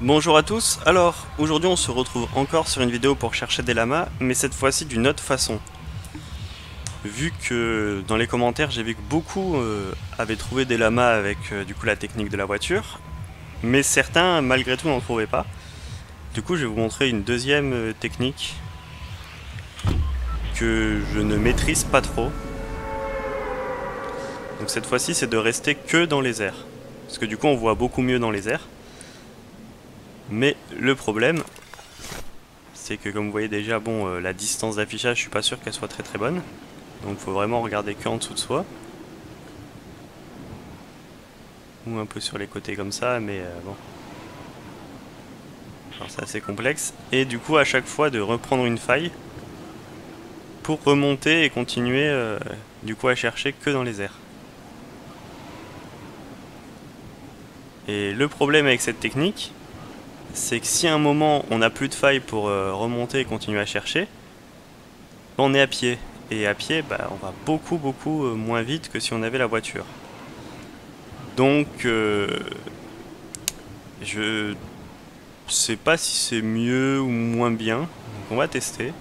Bonjour à tous, alors aujourd'hui on se retrouve encore sur une vidéo pour chercher des lamas, mais cette fois-ci d'une autre façon. Vu que dans les commentaires j'ai vu que beaucoup avaient trouvé des lamas avec du coup la technique de la voiture, mais certains malgré tout n'en trouvaient pas. Du coup je vais vous montrer une deuxième technique que je ne maîtrise pas trop. Donc cette fois-ci c'est de rester que dans les airs, parce que du coup on voit beaucoup mieux dans les airs. Mais le problème, c'est que comme vous voyez déjà, bon, la distance d'affichage, je suis pas sûr qu'elle soit très très bonne. Donc faut vraiment regarder que en dessous de soi. Ou un peu sur les côtés comme ça, mais bon. Alors c'est assez complexe. Et du coup à chaque fois de reprendre une faille pour remonter et continuer du coup à chercher que dans les airs. Et le problème avec cette technique, c'est que si à un moment on n'a plus de faille pour remonter et continuer à chercher, on est à pied. Et à pied, bah, on va beaucoup moins vite que si on avait la voiture. Donc je sais pas si c'est mieux ou moins bien. Donc on va tester.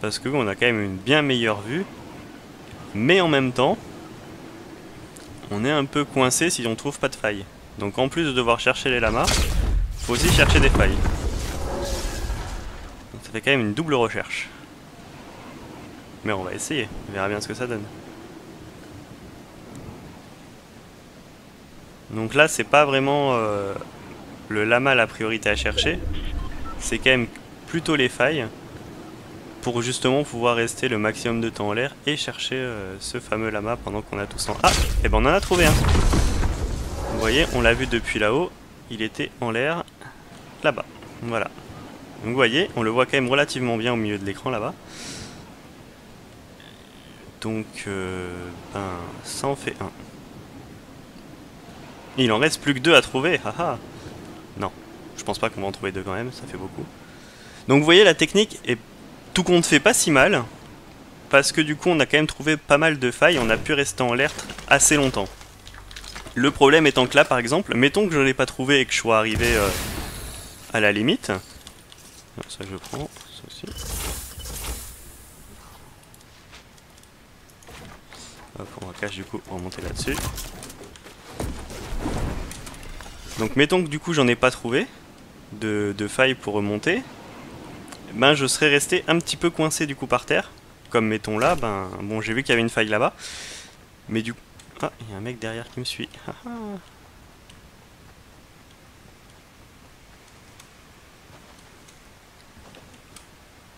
Parce qu'on a quand même une bien meilleure vue. Mais en même temps, on est un peu coincé si on trouve pas de faille. Donc en plus de devoir chercher les lamas, faut aussi chercher des failles. Donc ça fait quand même une double recherche. Mais on va essayer, on verra bien ce que ça donne. Donc là c'est pas vraiment le lama la priorité à chercher. C'est quand même plutôt les failles. Pour justement pouvoir rester le maximum de temps en l'air et chercher ce fameux lama pendant qu'on a tous en... Ah, et ben on en a trouvé un. Vous voyez, on l'a vu depuis là-haut, il était en l'air là-bas. Voilà. Donc vous voyez, on le voit quand même relativement bien au milieu de l'écran là-bas. Donc, ben, ça en fait un. Il en reste plus que deux à trouver, haha. Non, je pense pas qu'on va en trouver deux quand même, ça fait beaucoup. Donc vous voyez, la technique est tout compte fait pas si mal. Parce que du coup on a quand même trouvé pas mal de failles, on a pu rester en l'air assez longtemps. Le problème étant que là par exemple, mettons que je ne l'ai pas trouvé et que je sois arrivé à la limite. Ça je prends, ça aussi. Hop, on va cacher du coup, remonter là-dessus. Donc mettons que du coup j'en ai pas trouvé de failles pour remonter. Ben je serais resté un petit peu coincé du coup par terre. Comme mettons là, ben bon j'ai vu qu'il y avait une faille là-bas. Mais du coup... Ah, il y a un mec derrière qui me suit.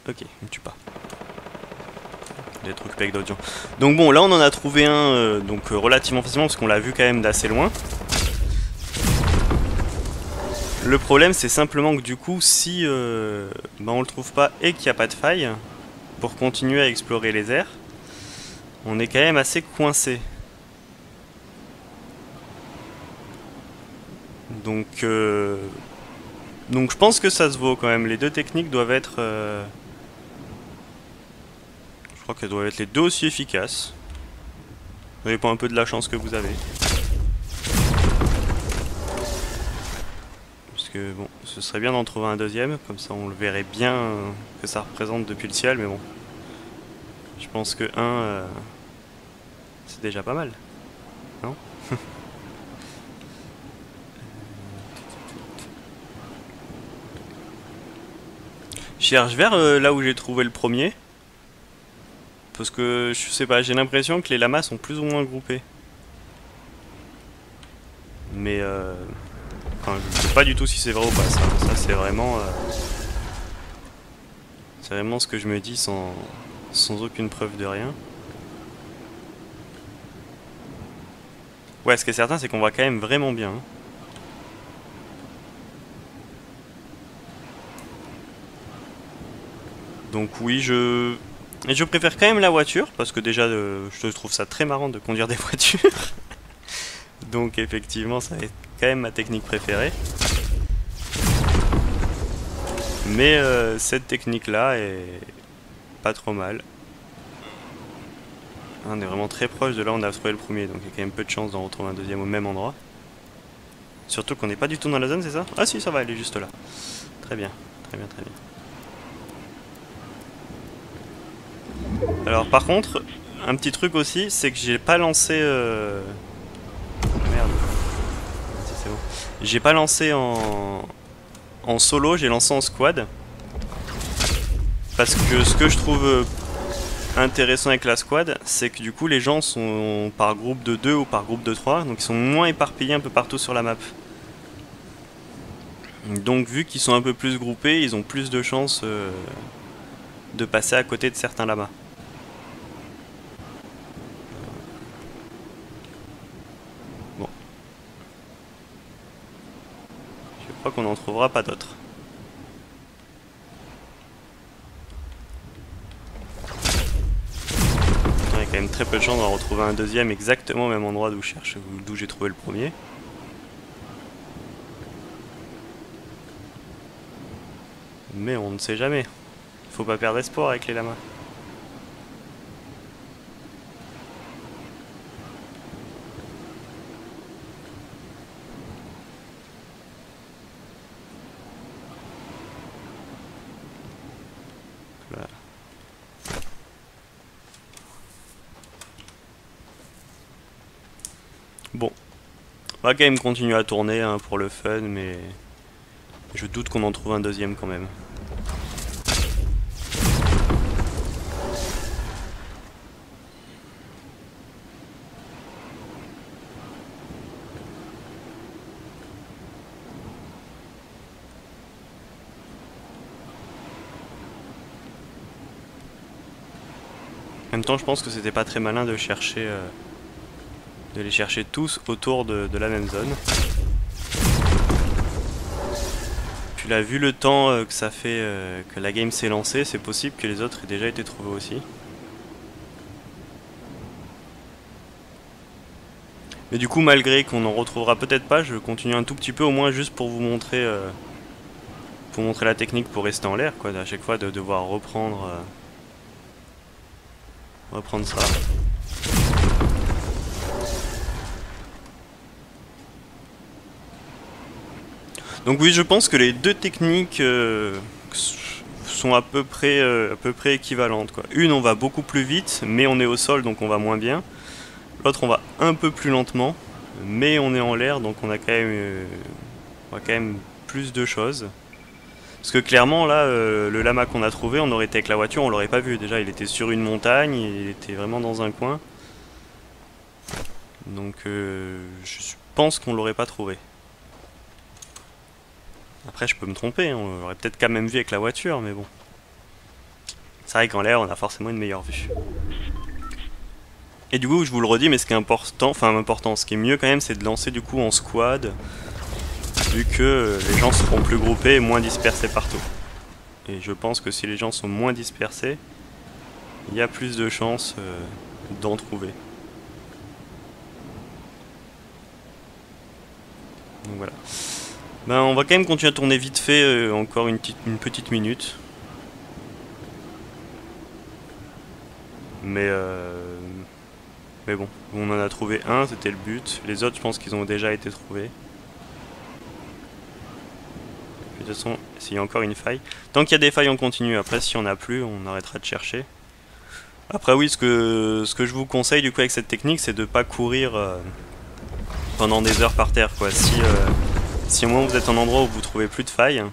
Ok, il me tue pas. Des trucs avec d'autres gens. Donc bon, là on en a trouvé un relativement facilement parce qu'on l'a vu quand même d'assez loin. Le problème c'est simplement que du coup si on le trouve pas et qu'il n'y a pas de faille pour continuer à explorer les airs, on est quand même assez coincé. Donc je pense que ça se vaut quand même. Les deux techniques doivent être... je crois qu'elles doivent être les deux aussi efficaces. Ça dépend un peu de la chance que vous avez. Parce que bon, ce serait bien d'en trouver un deuxième, comme ça on le verrait bien que ça représente depuis le ciel, mais bon. Je pense que un, c'est déjà pas mal, non? Je cherche vers là où j'ai trouvé le premier. Parce que je sais pas, j'ai l'impression que les lamas sont plus ou moins groupés. Mais enfin, je sais pas du tout si c'est vrai ou pas ça. Ça c'est vraiment ce que je me dis sans aucune preuve de rien. Ouais, ce qui est certain, c'est qu'on voit quand même vraiment bien. Donc oui, je préfère quand même la voiture, parce que déjà, je trouve ça très marrant de conduire des voitures. Donc effectivement, ça va être quand même ma technique préférée. Mais cette technique-là est pas trop mal. On est vraiment très proche de là où on a trouvé le premier, donc il y a quand même peu de chance d'en retrouver un deuxième au même endroit. Surtout qu'on n'est pas du tout dans la zone, c'est ça? Ah si, ça va, elle est juste là. Très bien, très bien, très bien. Alors par contre, un petit truc aussi, c'est que j'ai pas lancé... Merde. Si, c'est bon. J'ai pas lancé en solo, j'ai lancé en squad. Parce que ce que je trouve intéressant avec la squad, c'est que du coup les gens sont par groupe de 2 ou par groupe de 3, donc ils sont moins éparpillés un peu partout sur la map. Donc vu qu'ils sont un peu plus groupés, ils ont plus de chances de passer à côté de certains lamas. Bon. Je crois qu'on n'en trouvera pas d'autres. Il y a quand même très peu de chances d'en retrouver un deuxième exactement au même endroit d'où j'ai trouvé le premier. Mais on ne sait jamais. Faut pas perdre espoir avec les lamas. Voilà. Bon. On va quand même continuer à tourner hein, pour le fun, mais je doute qu'on en trouve un deuxième quand même. En même temps, je pense que c'était pas très malin de chercher, de les chercher tous autour de la même zone. Puis là, vu le temps que ça fait que la game s'est lancée, c'est possible que les autres aient déjà été trouvés aussi. Mais du coup, malgré qu'on en retrouvera peut-être pas, je continue un tout petit peu, au moins juste pour vous montrer la technique pour rester en l'air, quoi. À chaque fois de devoir reprendre ça. Donc oui, je pense que les deux techniques sont à peu près équivalentes, quoi. Une, on va beaucoup plus vite, mais on est au sol, donc on va moins bien. L'autre, on va un peu plus lentement, mais on est en l'air, donc on a quand même plus de choses. Parce que clairement, là, le lama qu'on a trouvé, on aurait été avec la voiture, on l'aurait pas vu. Déjà, il était sur une montagne, il était vraiment dans un coin. Donc, je pense qu'on l'aurait pas trouvé. Après, je peux me tromper, hein, on l'aurait peut-être quand même vu avec la voiture, mais bon. C'est vrai qu'en l'air, on a forcément une meilleure vue. Et du coup, je vous le redis, mais ce qui est important, ce qui est mieux quand même, c'est de lancer du coup en squad, vu que les gens seront plus groupés et moins dispersés partout. Et je pense que si les gens sont moins dispersés, il y a plus de chances d'en trouver. Donc voilà. Ben, on va quand même continuer à tourner vite fait, encore une petite minute. Mais bon, on en a trouvé un, c'était le but. Les autres, je pense qu'ils ont déjà été trouvés. De toute façon, s'il y a encore une faille. Tant qu'il y a des failles, on continue. Après, si on n'a plus, on arrêtera de chercher. Après, oui, ce que je vous conseille du coup avec cette technique, c'est de ne pas courir pendant des heures par terre, quoi. Si au moins vous êtes en endroit où vous trouvez plus de failles,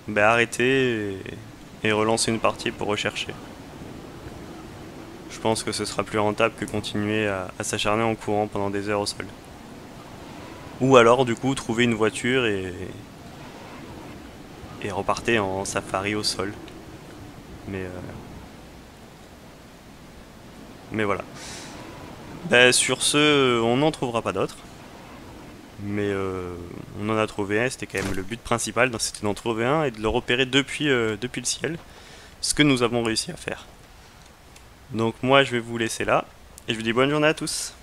ben arrêtez et relancez une partie pour rechercher. Je pense que ce sera plus rentable que continuer à s'acharner en courant pendant des heures au sol. Ou alors, du coup, trouver une voiture et repartez en safari au sol. Mais voilà. Ben, sur ce, on n'en trouvera pas d'autres. Mais on en a trouvé un, c'était quand même le but principal, c'était d'en trouver un et de le repérer depuis le ciel. Ce que nous avons réussi à faire. Donc moi je vais vous laisser là, et je vous dis bonne journée à tous.